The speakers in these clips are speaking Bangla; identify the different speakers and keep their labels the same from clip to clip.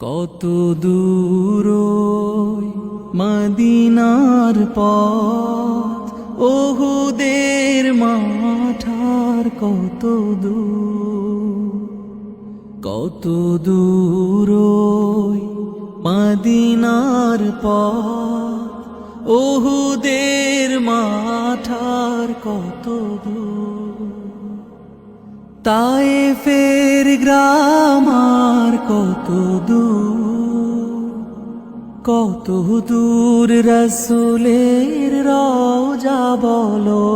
Speaker 1: কত দূর ওই মদিনার পথ, ওহুদের মাঠার কত দূর, কত দূর ওই মদিনার পথ, ওহুদের মাঠার কত দূর। তায়েফের গ্রাম আর কত দূর, কত দূর রাসূলের রওজা বলো,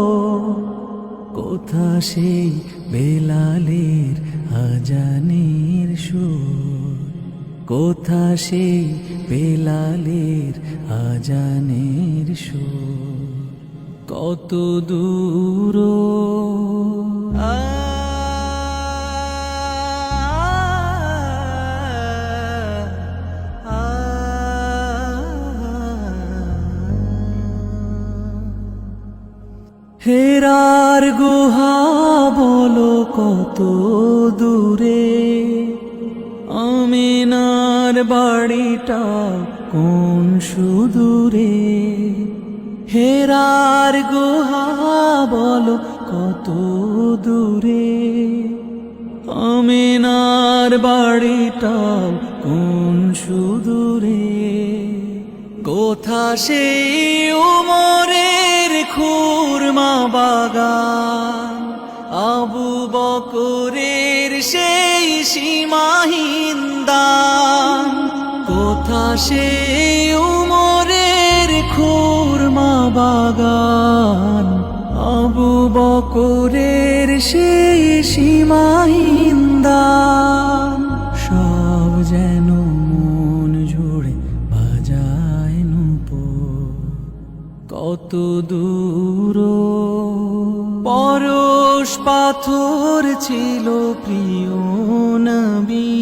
Speaker 1: কোথা সেই বেলালের আজানের সুর, কোথা সেই বেলালের আজানের সুর, কত দূর হেরার গুহা বলো কত দূরে, আমিনার বাড়িটা কোন সুদূরে। হেরার গুহা বলো কত দূরে, আমিনার বাড়িটা কোন সুদূরে। কোথা সেই উমরের খুরমা বাগান, আবু বকরের সেই সীমাহীন দান। কোথা সেই উমরের খুরমা বাগান, আবু বকরের সেই সীমাহীন দান। সব যেন মন জুড়ে বাজায় নূপুর, কত দূর পরশ পাথর ছিল প্রিয় নবী,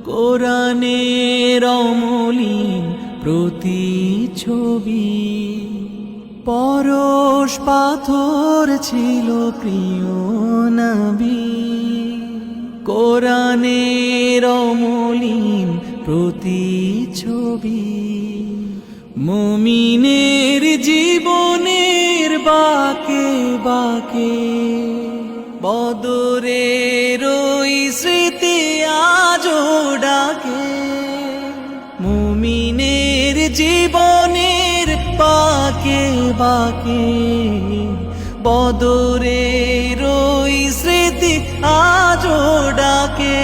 Speaker 1: কোরআনের অমলিন প্রতিচ্ছবি। পরশ পাথর ছিল প্রিয় নবী, কোরআনের অমলিন প্রতিচ্ছবি। মুমিনের জীবনের বাঁকে বাঁকে বদরের ওই স্মৃতি আজো ডাকে। মুমিনের জীবনের বাঁকে বাঁকে বদরের ওই স্মৃতি আজো ডাকে।